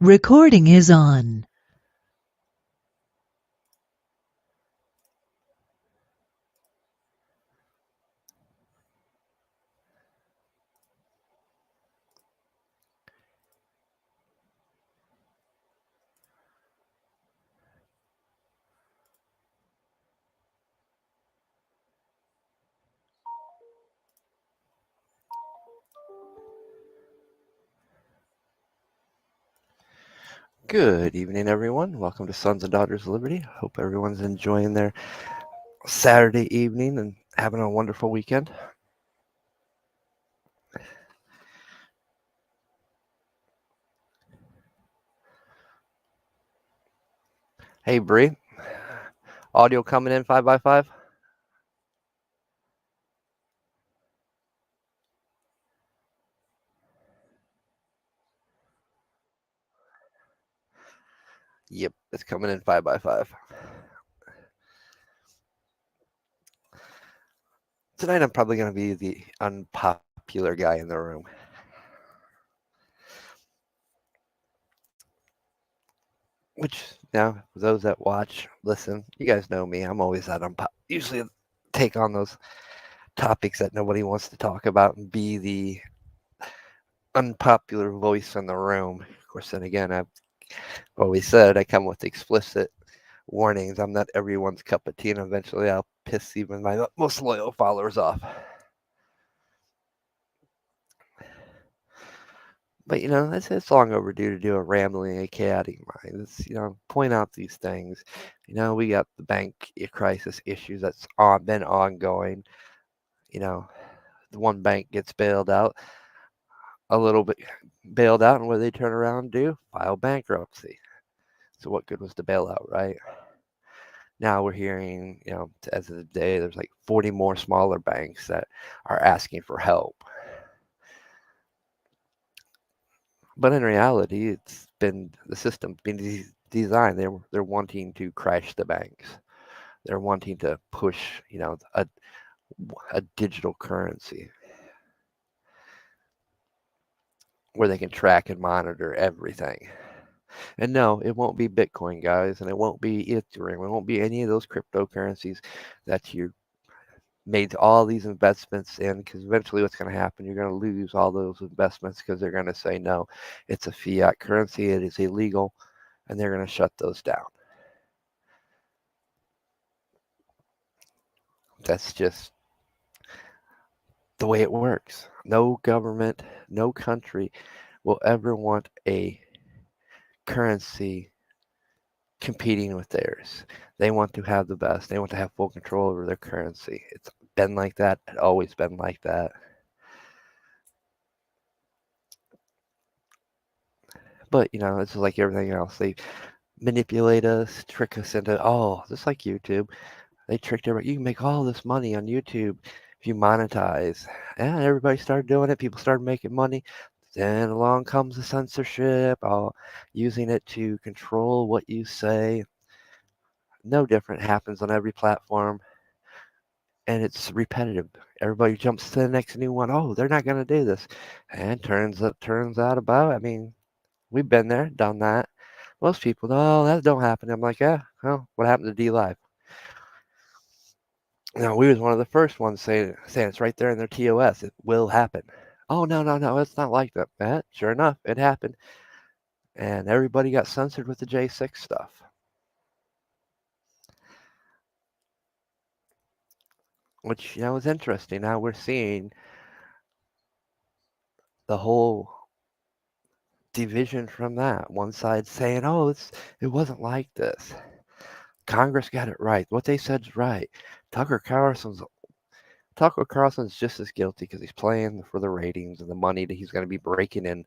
Recording is on. Good evening, everyone. Welcome to Sons and Daughters of Liberty. Hope everyone's enjoying their Saturday evening and having a wonderful weekend. Hey, Bree. Audio coming in 5x5? Yep, it's coming in 5x5. Tonight I'm probably going to be the unpopular guy in the room. Which, now, for those that watch, listen, you guys know me. I'm always that usually take on those topics that nobody wants to talk about and be the unpopular voice in the room. Of course, then again, I've always said I come with explicit warnings. I'm not everyone's cup of tea, and eventually I'll piss even my most loyal followers off. But it's long overdue to do a rambling and chaotic mind. It's point out these things. We got the bank crisis issues that's been ongoing. The one bank gets bailed out, a little bit bailed out, and what do they turn around and do? File bankruptcy. So what good was the bailout, right? Now we're hearing, as of the day, there's like 40 more smaller banks that are asking for help. But in reality, it's been the system's been designed. They're wanting to crash the banks. They're wanting to push, a digital currency where they can track and monitor everything. And no, it won't be Bitcoin, guys, and it won't be Ethereum. It won't be any of those cryptocurrencies that you made all these investments in, because eventually what's going to happen, you're going to lose all those investments because they're going to say, no, it's a fiat currency, it is illegal, and they're going to shut those down. That's just the way it works. No government, no country will ever want a currency competing with theirs. They want to have the best. They want to have full control over their currency. It's been like that. It's always been like that. But, it's like everything else. They manipulate us, trick us into, just like YouTube. They tricked everybody. You can make all this money on YouTube if you monetize. And everybody started doing it. People started making money. Then along comes the censorship, all using it to control what you say. No different happens on every platform. And it's repetitive. Everybody jumps to the next new one. Oh, they're not going to do this. And turns out about, we've been there, done that. Most people, no, that don't happen. I'm like, yeah, well, what happened to D-Live? We was one of the first ones saying it's right there in their TOS. It will happen. Oh, no, it's not like that. Sure enough, it happened. And everybody got censored with the J6 stuff. Which, is interesting. Now we're seeing the whole division from that. One side saying, oh, it wasn't like this. Congress got it right. What they said's right. Tucker Carlson's just as guilty because he's playing for the ratings and the money that he's going to be breaking in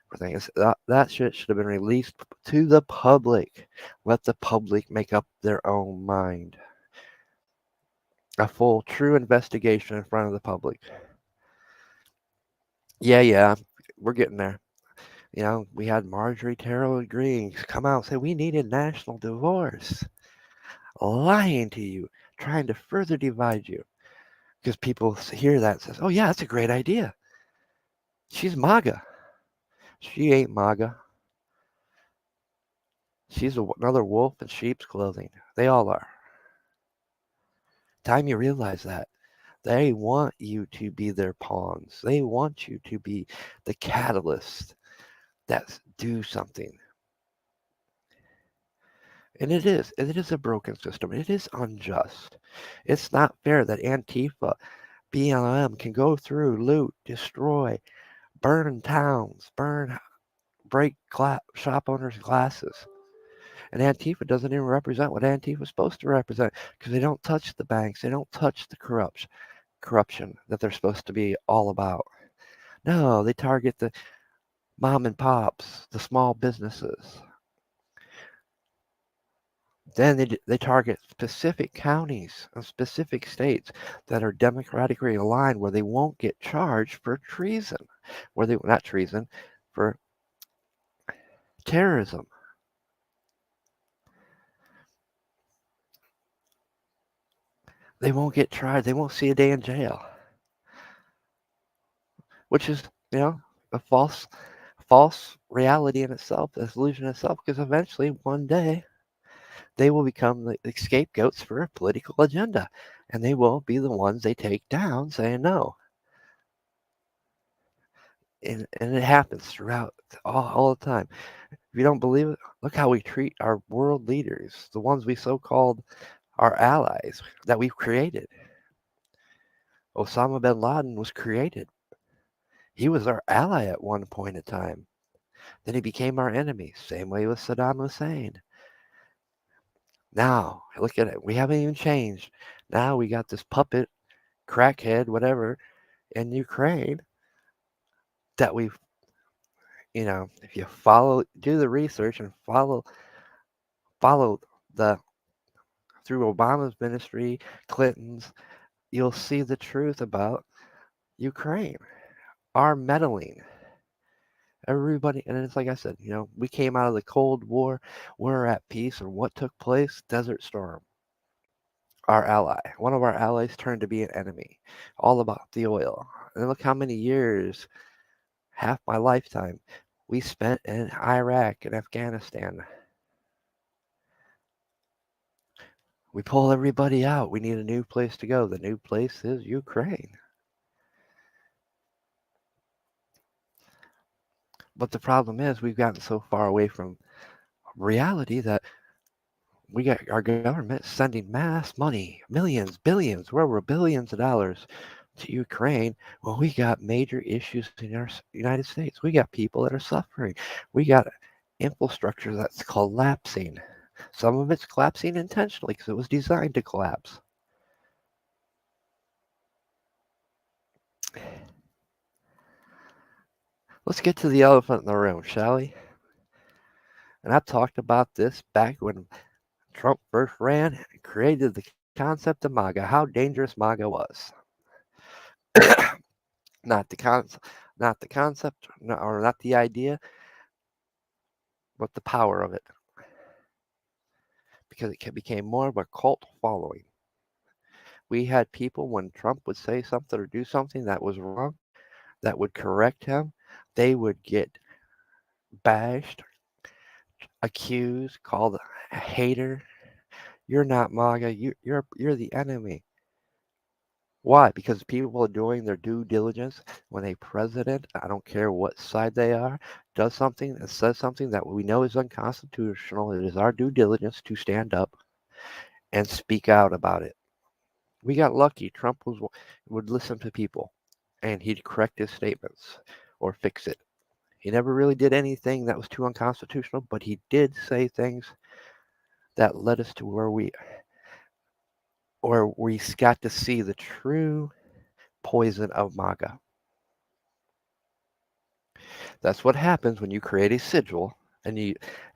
for things. That shit should have been released to the public. Let the public make up their own mind. A full, true investigation in front of the public. Yeah, we're getting there. We had Marjorie Taylor Greene come out and say we needed national divorce. Lying to you, trying to further divide you. Because people hear that and says, oh yeah, that's a great idea. She's MAGA. She ain't MAGA. She's another wolf in sheep's clothing. They all are. Time you realize that. They want you to be their pawns. They want you to be the catalyst that do something. And it is. It is a broken system. It is unjust. It's not fair that Antifa, BLM can go through, loot, destroy, burn towns, break shop owners' glasses. And Antifa doesn't even represent what Antifa is supposed to represent because they don't touch the banks. They don't touch the corruption that they're supposed to be all about. No, they target the mom and pops, the small businesses. Then they target specific counties and specific states that are democratically aligned where they won't get charged for treason, not treason, for terrorism. They won't get tried. They won't see a day in jail, which is, a false reality in itself, this illusion in itself, because eventually one day they will become the scapegoats for a political agenda, and they will be the ones they take down saying no. And it happens throughout all the time. If you don't believe it, look how we treat our world leaders, the ones we so-called our allies that we've created. Osama bin Laden was created. He was our ally at one point in time. Then he became our enemy. Same way with Saddam Hussein. Now, look at it. We haven't even changed. Now we got this puppet, crackhead, whatever, in Ukraine that we've, if you do the research and follow the through Obama's ministry, Clinton's, you'll see the truth about Ukraine, our meddling. Everybody, and it's like I said, we came out of the Cold War, we're at peace, or what took place? Desert Storm. Our ally, one of our allies turned to be an enemy, all about the oil. And look how many years, half my lifetime, we spent in Iraq and Afghanistan. We pull everybody out. We need a new place to go. The new place is Ukraine. But the problem is we've gotten so far away from reality that we got our government sending mass money, millions, billions, where were billions of dollars to Ukraine when we got major issues in our United States. We got people that are suffering. We got infrastructure that's collapsing. Some of it's collapsing intentionally because it was designed to collapse. Let's get to the elephant in the room, shall we? And I talked about this back when Trump first ran and created the concept of MAGA, how dangerous MAGA was. not not the concept, or not the idea, but the power of it. Because it became more of a cult following. We had people, when Trump would say something or do something that was wrong, that would correct him, they would get bashed, accused, called a hater. You're not MAGA. You're the enemy. Why? Because people are doing their due diligence. When a president, I don't care what side they are, does something and says something that we know is unconstitutional, it is our due diligence to stand up and speak out about it. We got lucky. Trump would listen to people, and he'd correct his statements or fix it. He never really did anything that was too unconstitutional, but he did say things that led us to where we got to see the true poison of MAGA. That's what happens when you create a sigil, a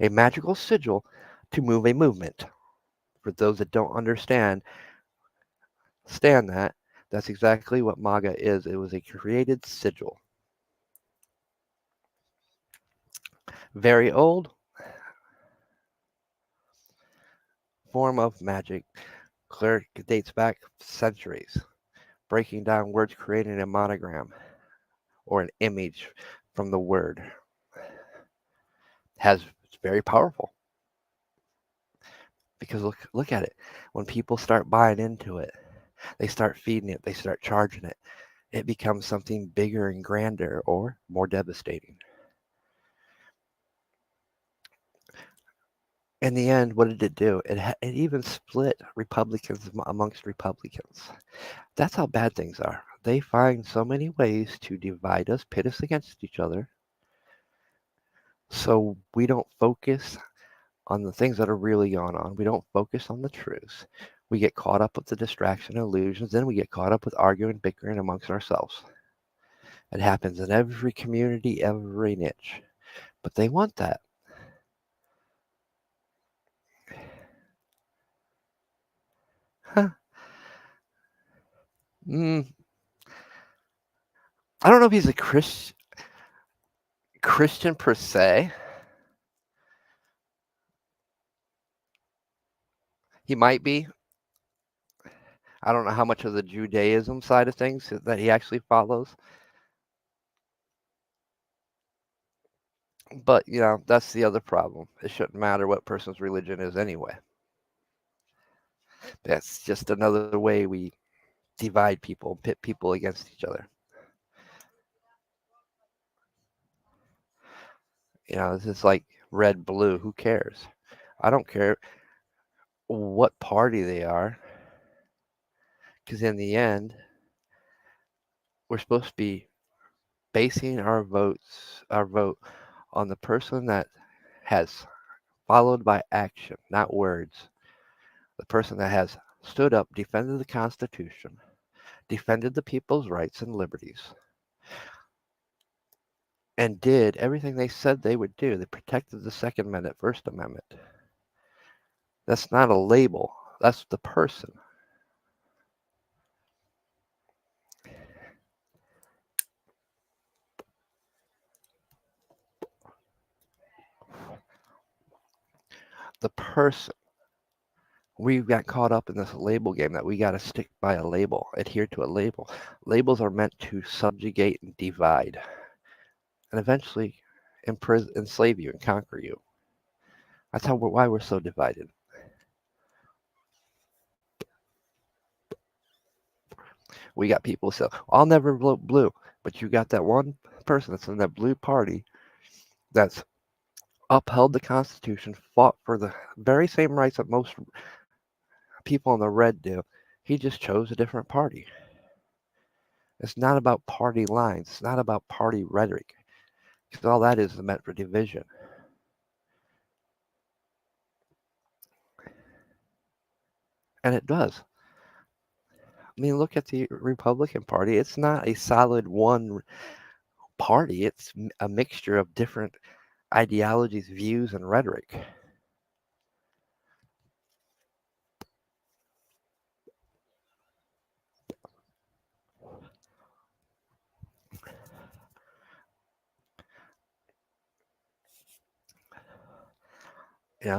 magical sigil to move a movement. For those that don't understand that, that's exactly what MAGA is. It was a created sigil. Very old form of magic. Clear dates back centuries. Breaking down words, creating a monogram or an image from the word. It's very powerful. Because look at it. When people start buying into it, they start feeding it, they start charging it. It becomes something bigger and grander or more devastating. In the end, what did it do? It even split Republicans amongst Republicans. That's how bad things are. They find so many ways to divide us, pit us against each other, so we don't focus on the things that are really going on. We don't focus on the truth. We get caught up with the distraction and illusions, then we get caught up with arguing, bickering amongst ourselves. It happens in every community, every niche. But they want that. Huh. Mm, I don't know if he's a Christian per se. He might be. I don't know how much of the Judaism side of things that he actually follows. But, that's the other problem. It shouldn't matter what person's religion is anyway. That's just another way we divide people, pit people against each other. It's just like red, blue. Who cares? I don't care what party they are, because in the end, we're supposed to be basing our vote on the person that has followed by action, not words. The person that has stood up, defended the Constitution, defended the people's rights and liberties, and did everything they said they would do. They protected the Second Amendment, First Amendment. That's not a label. That's the person. The person. We got caught up in this label game that we got to stick by a label, adhere to a label. Labels are meant to subjugate and divide, and eventually enslave you and conquer you. That's why we're so divided. We got people who say, I'll never vote blue, but you got that one person that's in that blue party that's upheld the Constitution, fought for the very same rights that most people in the red do. He just chose a different party. It's not about party lines. It's not about party rhetoric. Because all that is meant for division. And it does. I mean, look at the Republican Party. It's not a solid one party. It's a mixture of different ideologies, views, and rhetoric.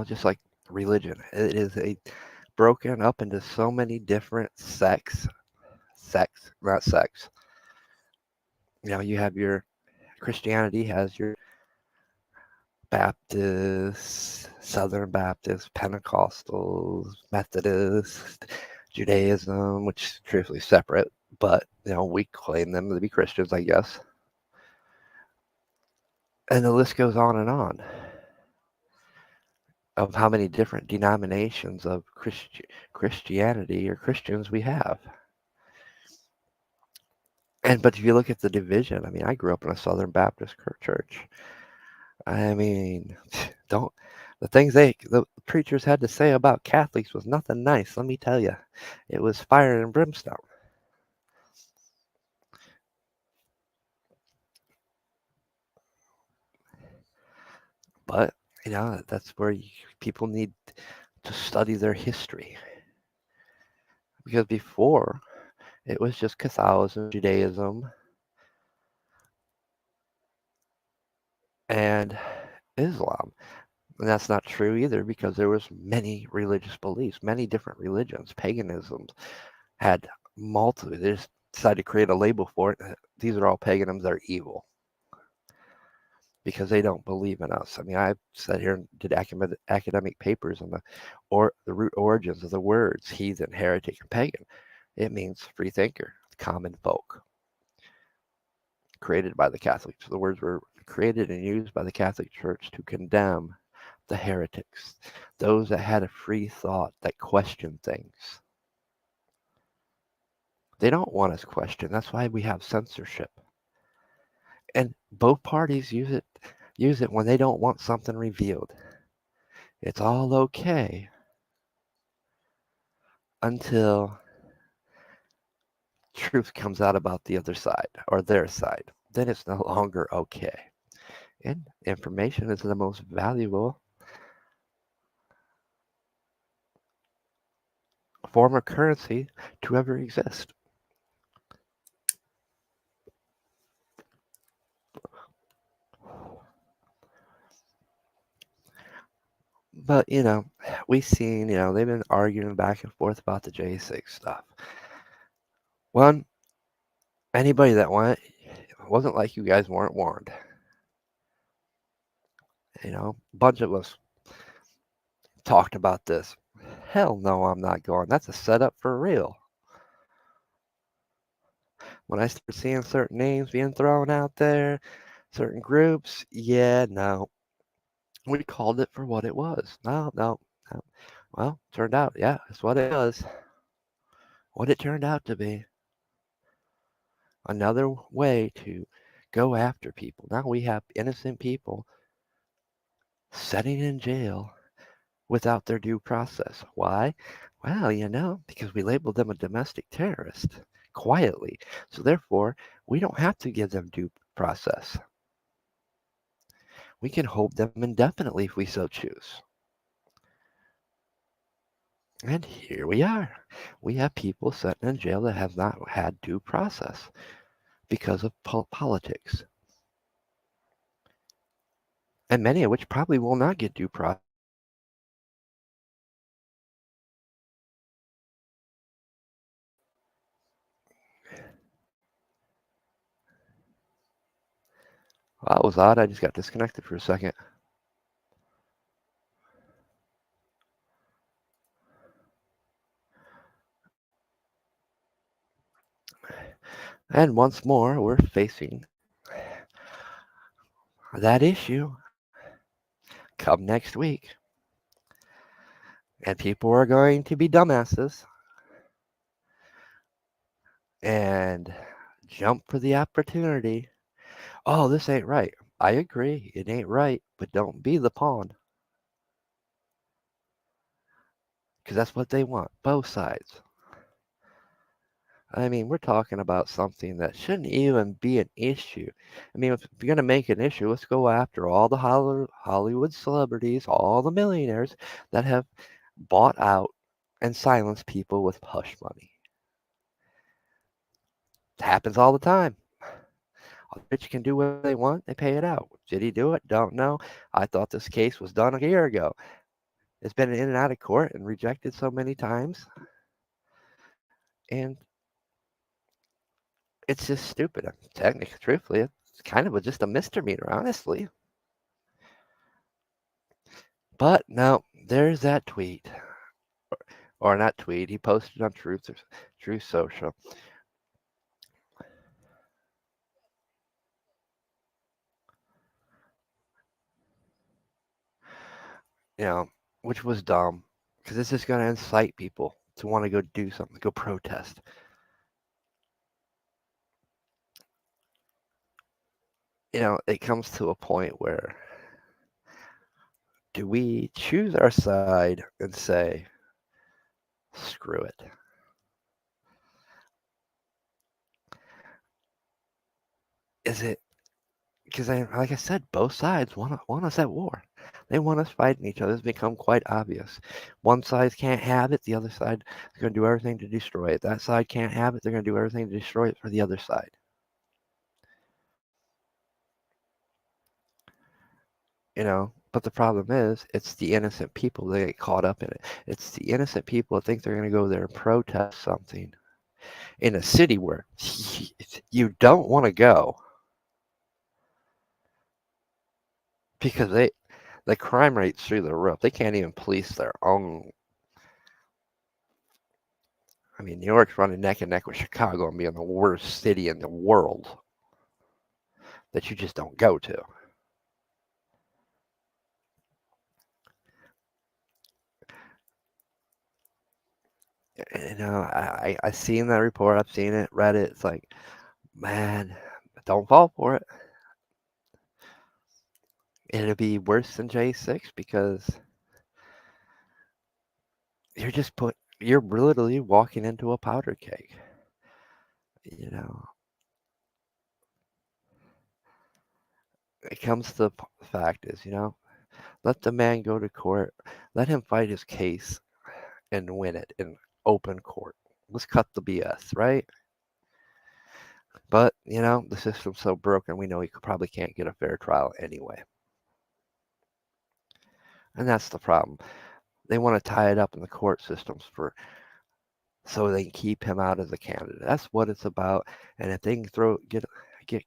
Just like religion. It is broken up into so many different sects, not sects. You have your Christianity has your Baptists, Southern Baptists, Pentecostals, Methodists, Judaism, which is truthfully separate, but we claim them to be Christians, I guess. And the list goes on and on of how many different denominations of Christianity or Christians we have. But if you look at the division, I mean, I grew up in a Southern Baptist church. I mean, the things the preachers had to say about Catholics was nothing nice, let me tell you. It was fire and brimstone. But, that's where people need to study their history. Because before, it was just Catholicism, Judaism, and Islam. And that's not true either, because there was many religious beliefs, many different religions. Paganism had multiple. They just decided to create a label for it. These are all paganisms. They're evil. because they don't believe in us. I mean, I sat here and did academic papers on the root origins of the words heathen, heretic, and pagan. It means free thinker, common folk, created by the Catholics. The words were created and used by the Catholic Church to condemn the heretics, those that had a free thought that questioned things. They don't want us questioned. That's why we have censorship. And both parties use it when they don't want something revealed. It's all okay until truth comes out about the other side or their side. Then it's no longer okay. And information is the most valuable form of currency to ever exist. But, we've seen, they've been arguing back and forth about the J6 stuff. One, anybody that went, it wasn't like you guys weren't warned. A bunch of us talked about this. Hell no, I'm not going. That's a setup for real. When I start seeing certain names being thrown out there, certain groups, yeah, no. We called it for what it was. No, no, no. Well, turned out, yeah, that's what it was. What it turned out to be. Another way to go after people. Now we have innocent people sitting in jail without their due process. Why? Well, because we labeled them a domestic terrorist quietly. So therefore, we don't have to give them due process. We can hold them indefinitely if we so choose. And here we are. We have people sitting in jail that have not had due process because of politics. And many of which probably will not get due process. Well, that was odd. I just got disconnected for a second. And once more, we're facing that issue come next week. And people are going to be dumbasses and jump for the opportunity. Oh, this ain't right. I agree. It ain't right, but don't be the pawn. Because that's what they want, both sides. I mean, we're talking about something that shouldn't even be an issue. I mean, if you're going to make an issue, let's go after all the Hollywood celebrities, all the millionaires that have bought out and silenced people with hush money. It happens all the time. The rich can do what they want, they pay it out. Did he do it? Don't know. I thought this case was done a year ago. It's been in and out of court and rejected so many times. And it's just stupid. Technically, truthfully, it's kind of just a misdemeanor, honestly. But no, there's that tweet. Or not tweet, he posted on Truth Social. Which was dumb. Because this is going to incite people to want to go do something, go protest. It comes to a point where do we choose our side and say, screw it? Is it because, like I said, both sides want us at war. They want us fighting each other. It's become quite obvious. One side can't have it. The other side is going to do everything to destroy it. That side can't have it. They're going to do everything to destroy it for the other side. But the problem is, it's the innocent people that get caught up in it. It's the innocent people that think they're going to go there and protest something in a city where you don't want to go. because the crime rate's through the roof. They can't even police their own. I mean, New York's running neck and neck with Chicago and being the worst city in the world that you just don't go to. I seen that report. I've seen it, read it. It's like, man, don't fall for it. It'll be worse than J6 because you're literally walking into a powder keg. You know, it comes to the fact is, let the man go to court, let him fight his case and win it in open court. Let's cut the BS, right? But, the system's so broken, we know he probably can't get a fair trial anyway. And that's the problem. They want to tie it up in the court systems so they can keep him out as a candidate. That's what it's about. And if they can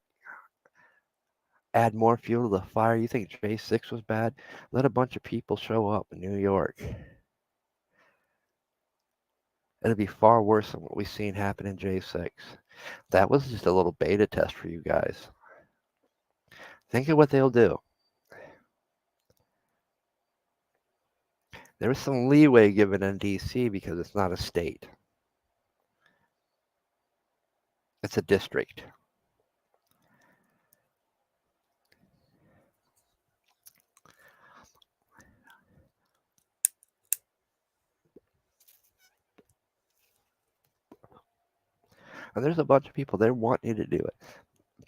add more fuel to the fire, you think J6 was bad? Let a bunch of people show up in New York. It'll be far worse than what we've seen happen in J6. That was just a little beta test for you guys. Think of what they'll do. There was some leeway given in DC because it's not a state. It's a district. And there's a bunch of people there wanting you to do it.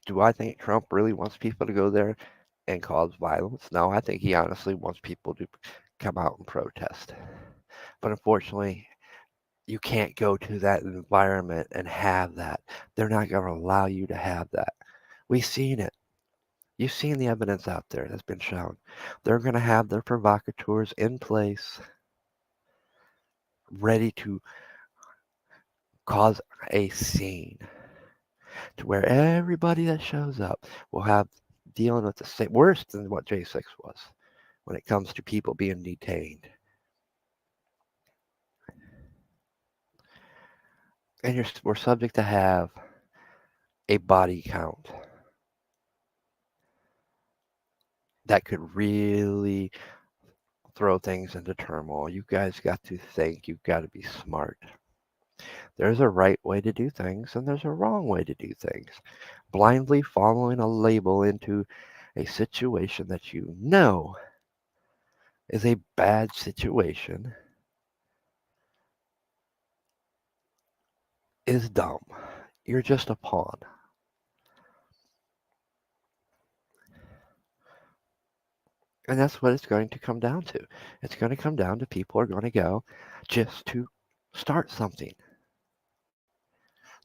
Do I think Trump really wants people to go there and cause violence? No, I think he honestly wants people to come out and protest. But unfortunately, you can't go to that environment and have that. They're not going to allow you to have that. We've seen it. You've seen the evidence out there that's been shown. They're going to have their provocateurs in place, ready to cause a scene to where everybody that shows up will have dealing with the same, worse than what J6 was when it comes to people being detained. And we're subject to have a body count that could really throw things into turmoil. You guys got to think. You've got to be smart. There's a right way to do things and there's a wrong way to do things. Blindly following a label into a situation that you know is a bad situation is dumb. You're just a pawn. And that's what it's going to come down to. It's going to come down to people are going to go just to start something.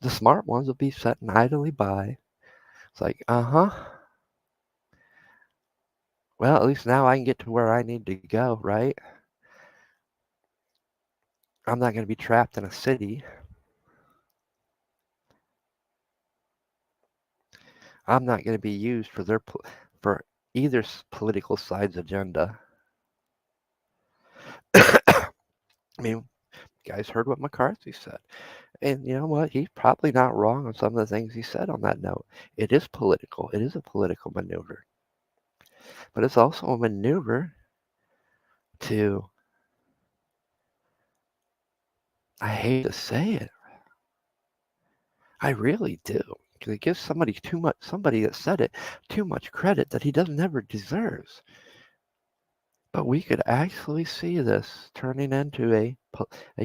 The smart ones will be sitting idly by. It's like, well, at least now I can get to where I need to go, right? I'm not going to be trapped in a city. I'm not going to be used for either political side's agenda. I mean, you guys heard what McCarthy said. And you know what? He's probably not wrong on some of the things he said on that note. It is political. It is a political maneuver. But it's also a maneuver to, I hate to say it, I really do. Because it gives somebody that said it, too much credit that he never deserves. But we could actually see this turning into a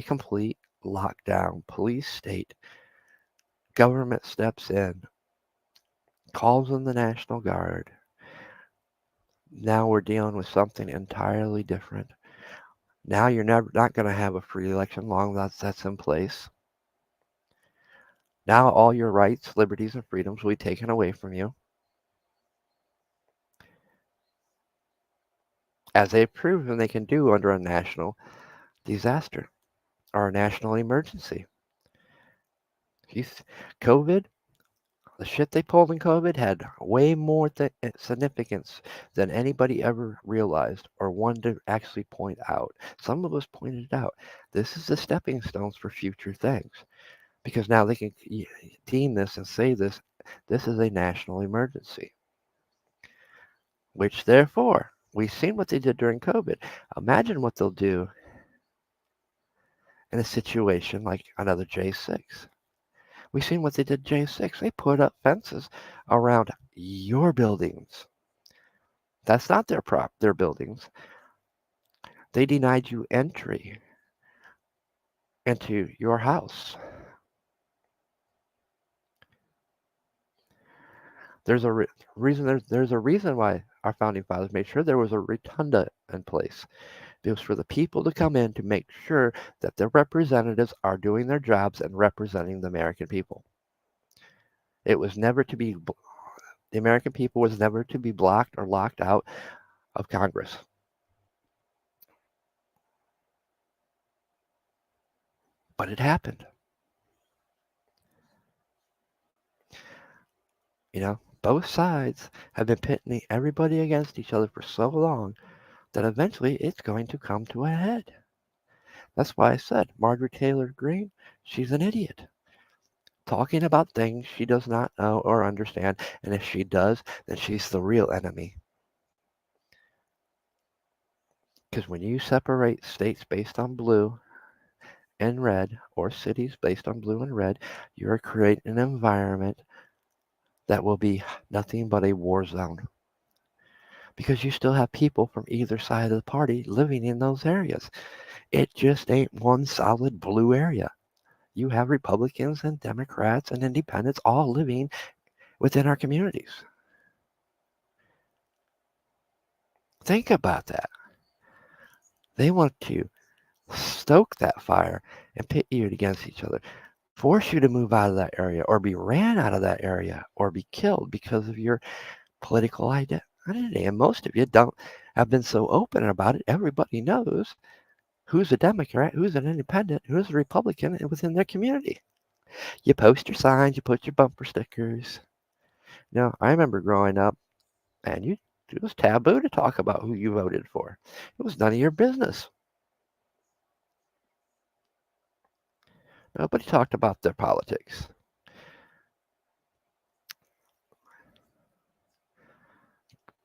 complete lockdown. Police state. Government steps in, calls in the National Guard. Now we're dealing with something entirely different. Now you're not going to have a free election long as that's in place. Now all your rights, liberties, and freedoms will be taken away from you. As they've proven they can do under a national disaster or a national emergency. COVID, The shit they pulled in COVID had way more significance than anybody ever realized or wanted to actually point out. Some of us pointed it out. This is the stepping stones for future things because now they can deem this and say this is a national emergency, which therefore we've seen what they did during COVID. Imagine what they'll do in a situation like another J6. We've seen what they did J6. They put up fences around your buildings. That's not their buildings. They denied you entry into your house. There's a reason. There's a reason why our founding fathers made sure there was a rotunda in place. It was for the people to come in to make sure that their representatives are doing their jobs and representing the American people. It was never to be the American people was never to be blocked or locked out of Congress. But it happened. Both sides have been pitting everybody against each other for so long that eventually it's going to come to a head. That's why I said Margaret Taylor Greene, she's an idiot. Talking about things she does not know or understand, and if she does, then she's the real enemy. Because when you separate states based on blue and red, or cities based on blue and red, you're creating an environment that will be nothing but a war zone. Because you still have people from either side of the party living in those areas. It just ain't one solid blue area. You have Republicans and Democrats and independents all living within our communities. Think about that. They want to stoke that fire and pit you against each other, force you to move out of that area or be ran out of that area or be killed because of your political identity. And most of you don't have been so open about it. Everybody knows who's a Democrat, who's an independent, who's a Republican within their community. You post your signs, you put your bumper stickers. I remember growing up, and it was taboo to talk about who you voted for. It was none of your business. Nobody talked about their politics.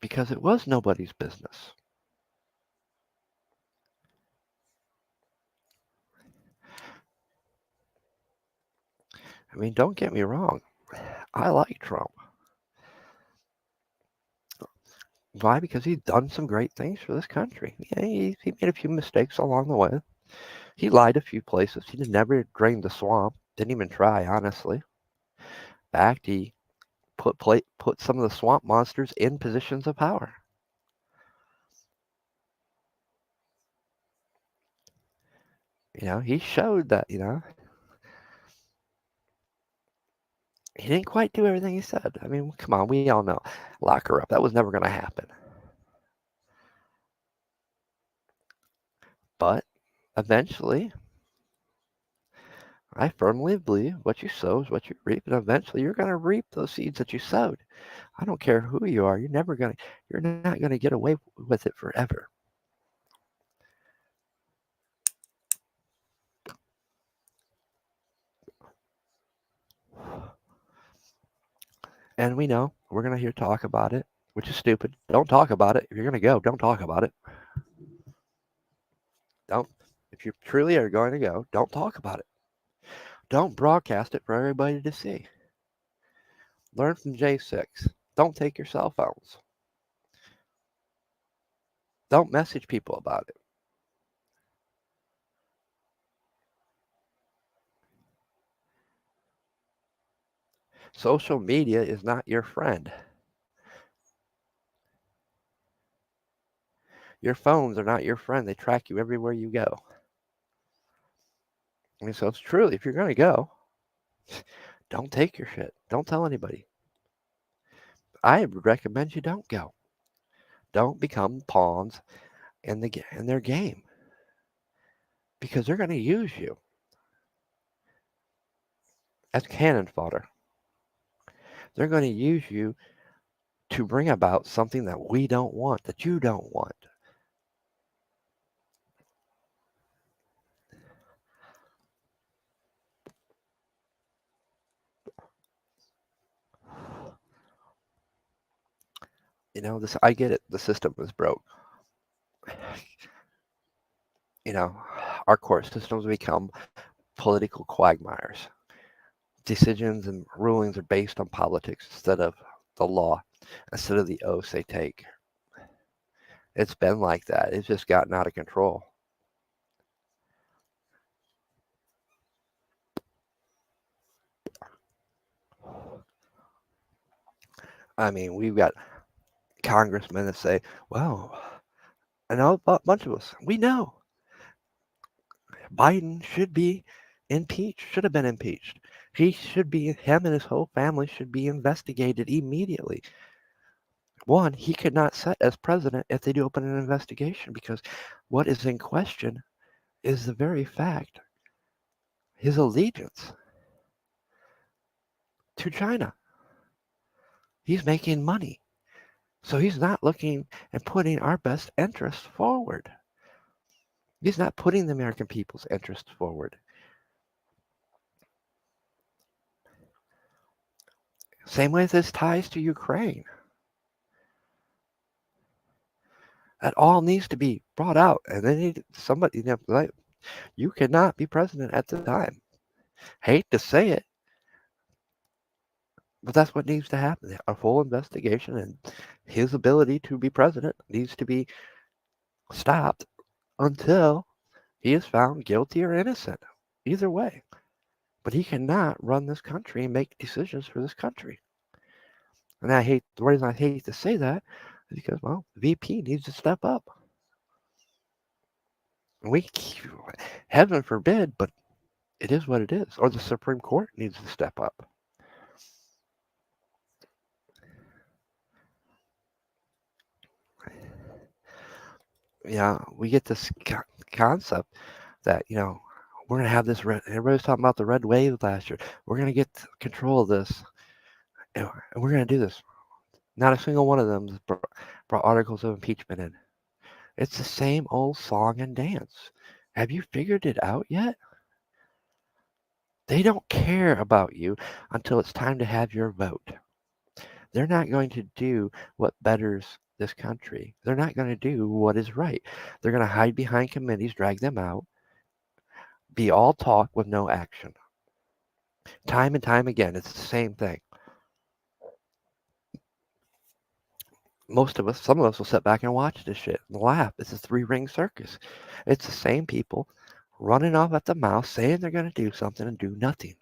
Because it was nobody's business. I mean, don't get me wrong. I like Trump. Why? Because he's done some great things for this country. Yeah, he made a few mistakes along the way. He lied a few places. He never drained the swamp. Didn't even try, honestly. In fact, he put some of the swamp monsters in positions of power. He showed that, he didn't quite do everything he said. I mean, come on, we all know. Lock her up. That was never going to happen. But eventually, I firmly believe what you sow is what you reap, and eventually you're going to reap those seeds that you sowed. I don't care who you are. You're not going to get away with it forever. And we know we're going to hear talk about it, which is stupid. Don't talk about it. If you're going to go, don't talk about it. Don't. If you truly are going to go, don't talk about it. Don't broadcast it for everybody to see. Learn from J6. Don't take your cell phones. Don't message people about it. Social media is not your friend. Your phones are not your friend. They track you everywhere you go. I mean, so it's true. If you're going to go, don't take your shit. Don't tell anybody. I would recommend you don't go. Don't become pawns in their game because they're going to use you as cannon fodder. They're going to use you to bring about something that we don't want, that you don't want. This, I get it. The system is broke. You know, our court systems become political quagmires. Decisions and rulings are based on politics instead of the law, instead of the oaths they take. It's been like that. It's just gotten out of control. I mean, we've got congressmen that say, well, I know a bunch of us, we know Biden should be impeached, should have been impeached. Him and his whole family should be investigated immediately. One, he could not sit as president if they do open an investigation because what is in question is the very fact his allegiance to China. He's making money. So he's not looking and putting our best interests forward. He's not putting the American people's interests forward. Same way with his ties to Ukraine. That all needs to be brought out. And they need somebody, like, you cannot be president at the time. Hate to say it, but that's what needs to happen. A full investigation and his ability to be president needs to be stopped until he is found guilty or innocent. Either way. But he cannot run this country and make decisions for this country. And the reason I hate to say that is because, well, VP needs to step up. We, heaven forbid, but it is what it is. Or the Supreme Court needs to step up. Yeah, we get this concept that, we're going to have this everybody was talking about the red wave last year. We're going to get control of this, and we're going to do this. Not a single one of them has brought articles of impeachment in. It's the same old song and dance. Have you figured it out yet? They don't care about you until it's time to have your vote. They're not going to do what betters this country. They're not going to do what is right. They're going to hide behind committees, drag them out, be all talk with no action. Time and time again, it's the same thing. Some of us will sit back and watch this shit and laugh. It's a three-ring circus. It's the same people running off at the mouth saying they're going to do something and do nothing.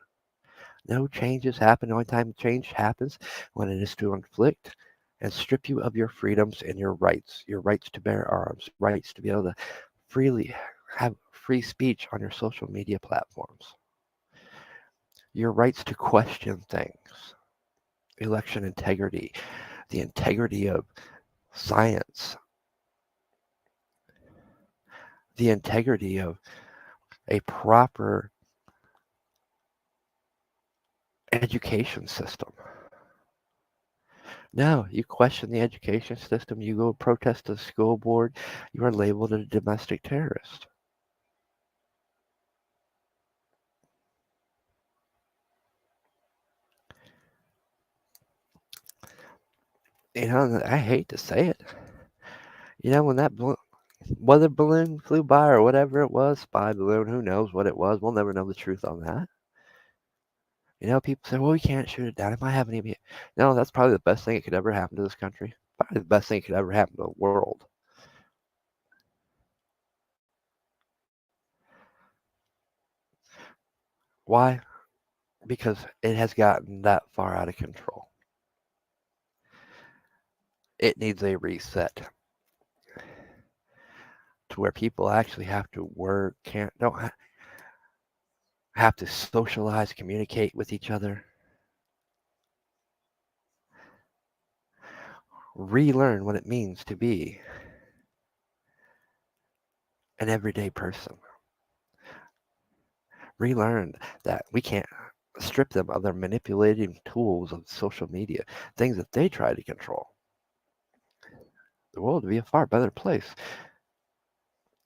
No changes happen. The only time change happens when it is to inflict and strip you of your freedoms and your rights to bear arms, rights to be able to freely have free speech on your social media platforms, your rights to question things, election integrity, the integrity of science, the integrity of a proper education system. No, you question the education system, you go protest the school board, you are labeled a domestic terrorist. I hate to say it. When that weather balloon flew by or whatever it was, spy balloon, who knows what it was? We'll never know the truth on that. People say, well, we can't shoot it down. It might have an EVA. No, that's probably the best thing that could ever happen to this country. Probably the best thing that could ever happen to the world. Why? Because it has gotten that far out of control. It needs a reset to where people actually have to work, don't have to socialize, communicate with each other, relearn what it means to be an everyday person. Relearn that we can't strip them of their manipulating tools of social media, things that they try to control, the world would be a far better place.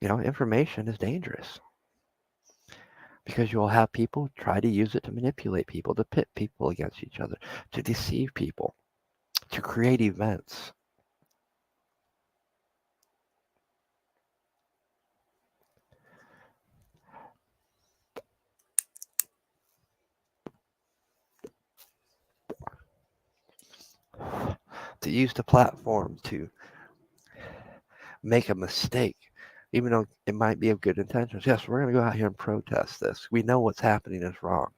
Information is dangerous because you'll have people try to use it to manipulate people, to pit people against each other, to deceive people, to create events. To use the platform to make a mistake, even though it might be of good intentions. Yes, we're going to go out here and protest this. We know what's happening is wrong.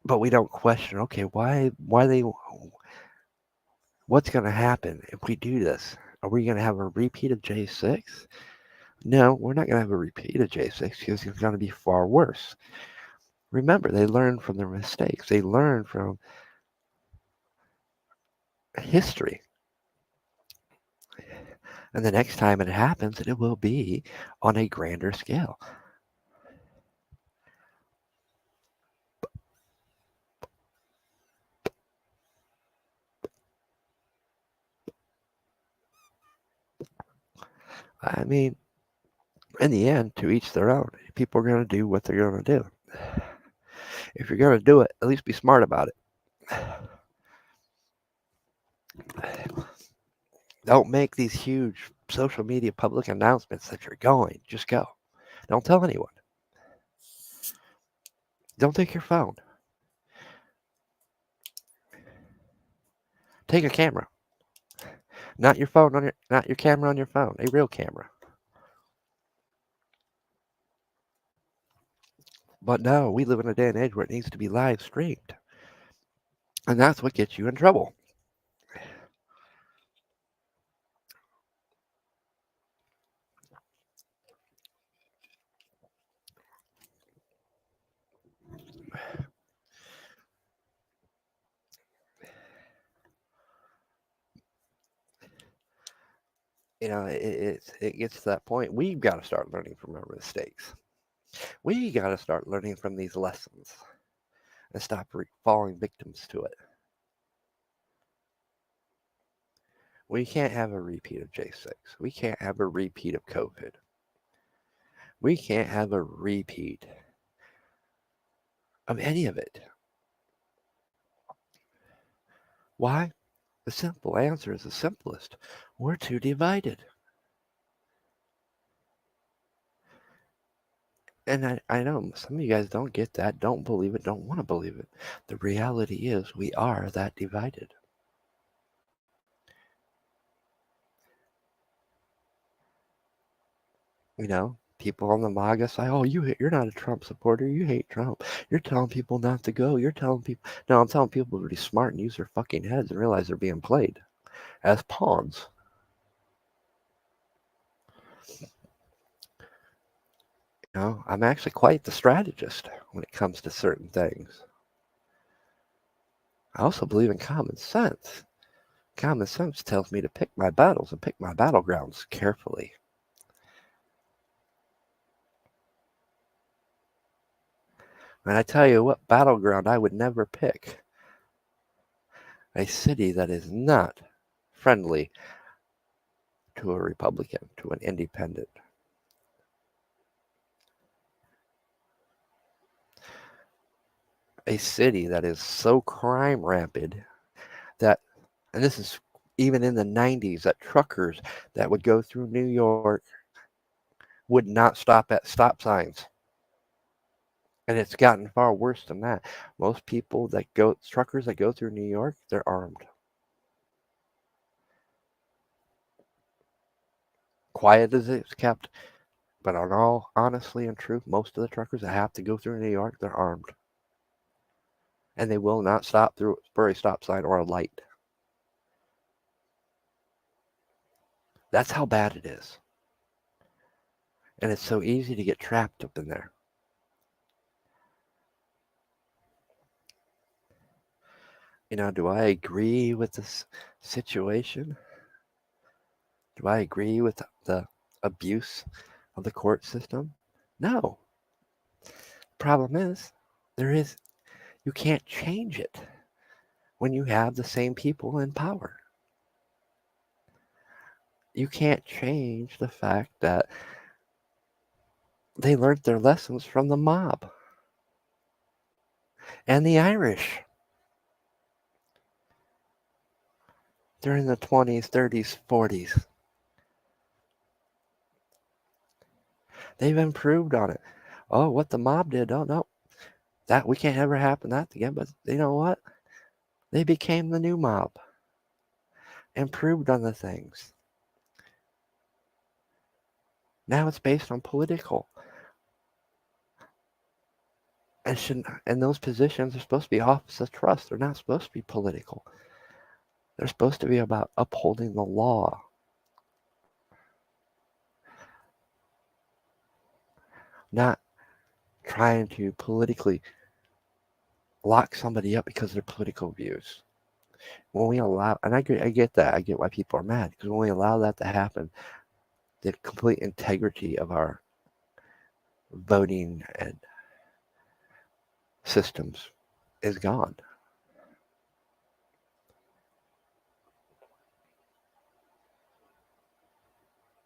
But we don't question, okay, what's going to happen if we do this? Are we going to have a repeat of J6? No, we're not going to have a repeat of J6 because it's going to be far worse. Remember, they learn from their mistakes. They learn from history. And the next time it happens, it will be on a grander scale. I mean, in the end, to each their own. People are going to do what they're going to do. If you're going to do it, at least be smart about it. Don't make these huge social media public announcements that you're going. Just go. Don't tell anyone. Don't take your phone. Take a camera. Not your phone not your camera on your phone, a real camera. But no, we live in a day and age where it needs to be live streamed. And that's what gets you in trouble. It gets to that point. We've got to start learning from our mistakes. We got to start learning from these lessons and stop falling victims to it. We can't have a repeat of J6. We can't have a repeat of COVID. We can't have a repeat of any of it. Why? The simple answer is the simplest. We're too divided. And I know some of you guys don't get that, don't believe it, don't want to believe it. The reality is we are that divided. People on the MAGA side, oh, you're not a Trump supporter, you hate Trump. You're telling people not to go. You're telling people, no, I'm telling people to be smart and use their fucking heads and realize they're being played as pawns. I'm actually quite the strategist when it comes to certain things. I also believe in common sense. Common sense tells me to pick my battles and pick my battlegrounds carefully. And I tell you what battleground I would never pick. A city that is not friendly to a Republican, to an independent. A city that is so crime rampant that, and this is even in the 90s, that truckers that would go through New York would not stop at stop signs. And it's gotten far worse than that. Most truckers that go through New York, they're armed. Quiet as it's kept, but on all honestly and truth, most of the truckers that have to go through New York, they're armed. And they will not stop for a stop sign or a light. That's how bad it is. And it's so easy to get trapped up in there. Do I agree with this situation? Do I agree with the abuse of the court system? No. Problem is, you can't change it when you have the same people in power. You can't change the fact that they learned their lessons from the mob and the Irish during the 20s, 30s, 40s. They've improved on it. Oh, what the mob did, oh no, that we can't ever happen that again. But you know what? They became the new mob, improved on the things. Now it's based on political. And those positions are supposed to be office of trust. They're not supposed to be political. They're supposed to be about upholding the law. Not trying to politically lock somebody up because of their political views. When we allow, and I get that, I get why people are mad, because when we allow that to happen, the complete integrity of our voting and systems is gone.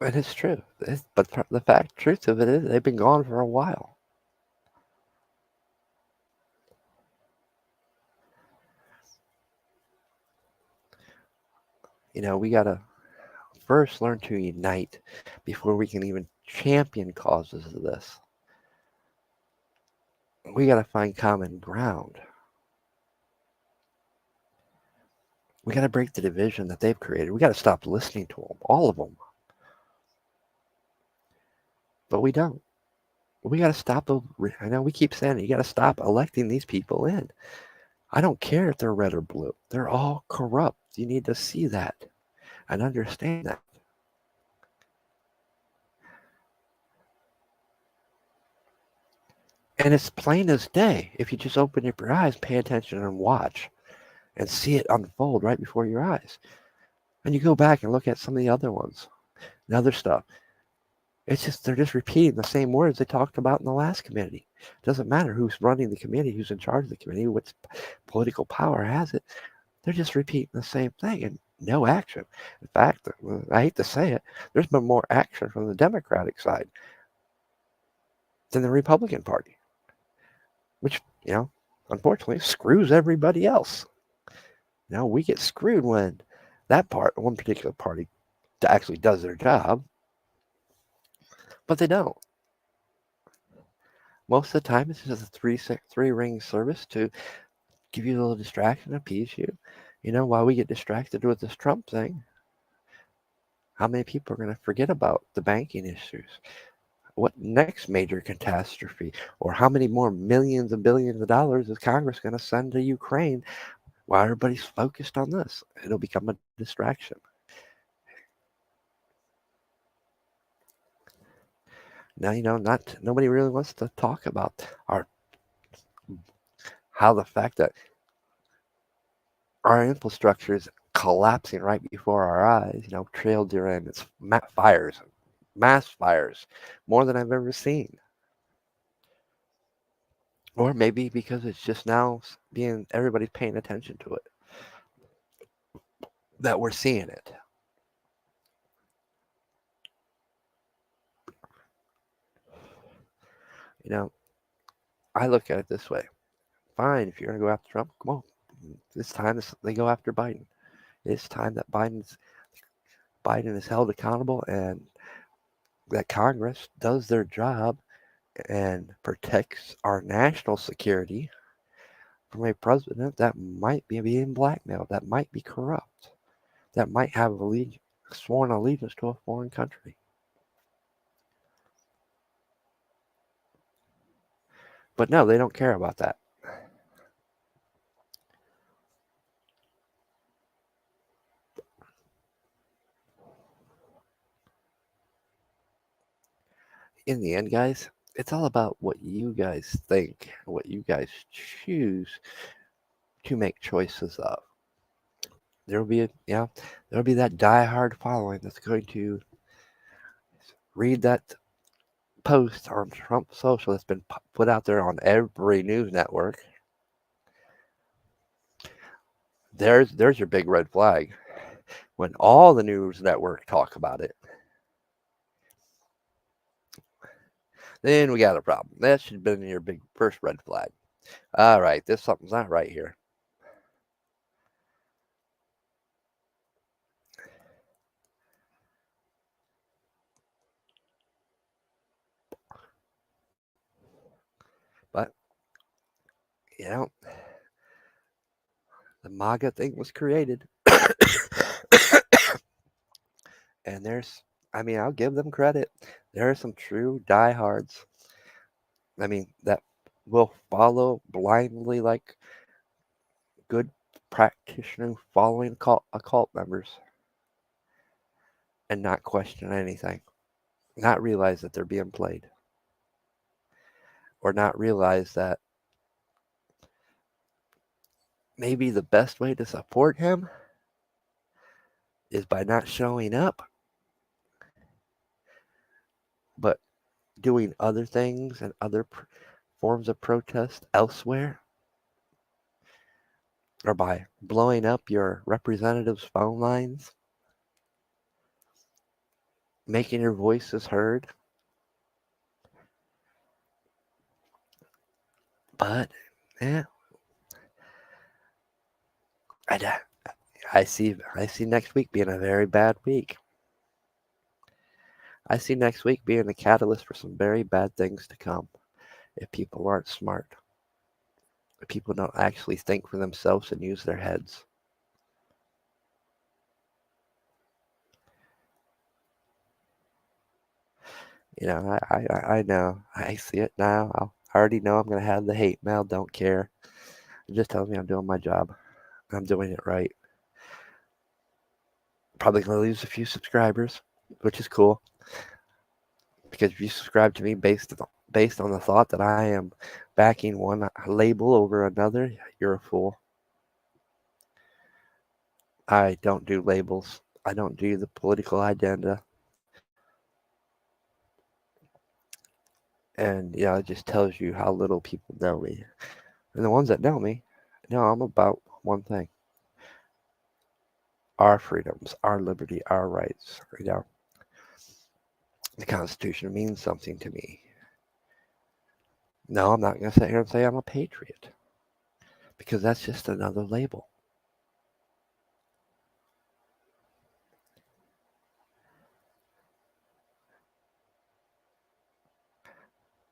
And it's true. But the truth of it is, they've been gone for a while. We got to first learn to unite before we can even champion causes of this. We got to find common ground. We got to break the division that they've created. We got to stop listening to them, all of them. But we don't. We got to stop. I know we keep saying it. You got to stop electing these people in. I don't care if they're red or blue. They're all corrupt. You need to see that and understand that. And it's plain as day if you just open up your eyes, pay attention, and watch and see it unfold right before your eyes. And you go back and look at some of the other ones, the other stuff. They're just repeating the same words they talked about in the last committee. It doesn't matter who's running the committee, who's in charge of the committee, what political power has it. They're just repeating the same thing and no action. In fact, I hate to say it, there's been more action from the Democratic side than the Republican Party, which, unfortunately screws everybody else. We get screwed when one particular party actually does their job, but they don't. Most of the time, it's just a three-ring service to give you a little distraction, appease you. While we get distracted with this Trump thing, how many people are going to forget about the banking issues? What next major catastrophe, or how many more millions and billions of dollars is Congress going to send to Ukraine while everybody's focused on this? It'll become a distraction. Now, nobody really wants to talk about how the fact that our infrastructure is collapsing right before our eyes. Trail deer end, it's mass fires, more than I've ever seen. Or maybe because it's just now everybody's paying attention to it, that we're seeing it. I look at it this way. Fine, if you're going to go after Trump, come on. It's time they go after Biden. It's time that Biden is held accountable and that Congress does their job and protects our national security from a president that might be being blackmailed, that might be corrupt, that might have sworn allegiance to a foreign country. But no, they don't care about that. In the end, guys, it's all about what you guys think, what you guys choose to make choices of. There'll be that diehard following that's going to read that post on Trump Social that's been put out there on every news network, there's your big red flag. When all the news network talk about it, then we got a problem. That should have been your big first red flag. All right, this something's not right here. But you know, the MAGA thing was created, and I'll give them credit. There are some true diehards. That will follow blindly like good practitioner following occult members and not question anything, not realize that they're being played, or not realize that maybe the best way to support him is by not showing up, but doing other things and other forms of protest elsewhere, or by blowing up your representatives' phone lines, making your voices heard. But yeah, I see next week being a very bad week. I see next week being the catalyst for some very bad things to come if people aren't smart. If people don't actually think for themselves and use their heads. I know. I see it now. I already know I'm going to have the hate mail. Don't care. It just tells me I'm doing my job. I'm doing it right. Probably going to lose a few subscribers, which is cool. Because if you subscribe to me based on the thought that I am backing one label over another, you're a fool. I don't do labels. I don't do the political agenda. And it just tells you how little people know me. And the ones that know me know I'm about one thing: our freedoms, our liberty, our rights. The Constitution means something to me. No, I'm not going to sit here and say I'm a patriot, because that's just another label.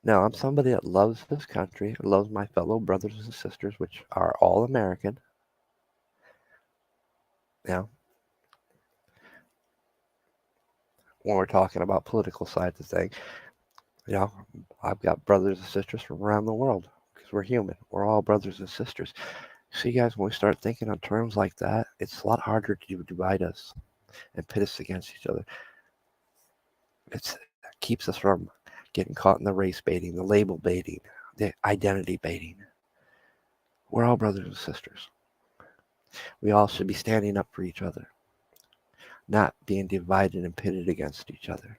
No, I'm somebody that loves this country, loves my fellow brothers and sisters, which are all American. Now, when we're talking about political sides of things, I've got brothers and sisters from around the world, because we're human. We're all brothers and sisters. See, guys, when we start thinking on terms like that, it's a lot harder to divide us and pit us against each other. It keeps us from getting caught in the race baiting, the label baiting, the identity baiting. We're all brothers and sisters. We all should be standing up for each other, not being divided and pitted against each other.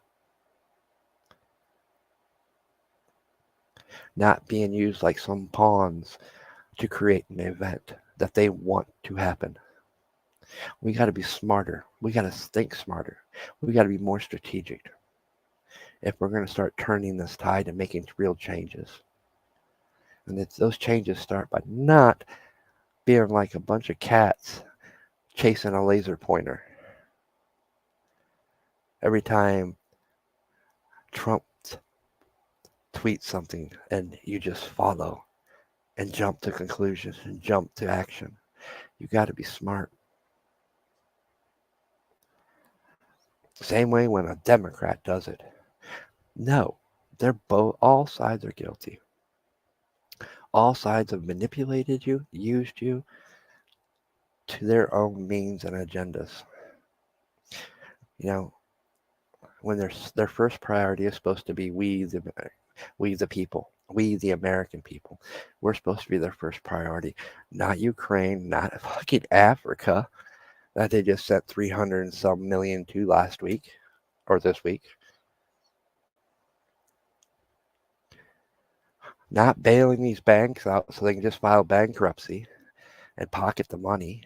Not being used like some pawns to create an event that they want to happen. We got to be smarter. We got to think smarter. We got to be more strategic if we're going to start turning this tide and making real changes. And those changes start by not being like a bunch of cats chasing a laser pointer. Every time Trump tweets something and you just follow and jump to conclusions and jump to action. You got to be smart. Same way when a Democrat does it. No, all sides are guilty. All sides have manipulated you, used you to their own means and agendas. When their first priority is supposed to be we the people, we the American people. We're supposed to be their first priority, not Ukraine, not fucking Africa that they just sent 300 and some million to last week or this week. not bailing these banks out so they can just file bankruptcy and pocket the money.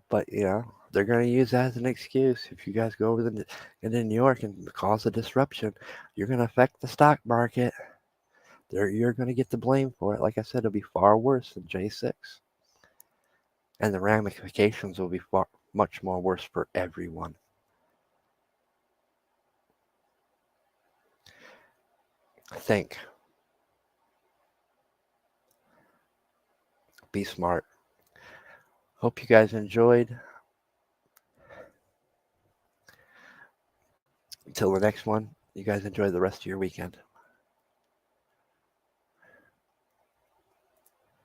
But, they're going to use that as an excuse. If you guys go over into New York and cause a disruption, you're going to affect the stock market. You're going to get the blame for it. Like I said, it'll be far worse than J6. And the ramifications will be much more worse for everyone. Think. Be smart. Hope you guys enjoyed. Until the next one, you guys enjoy the rest of your weekend.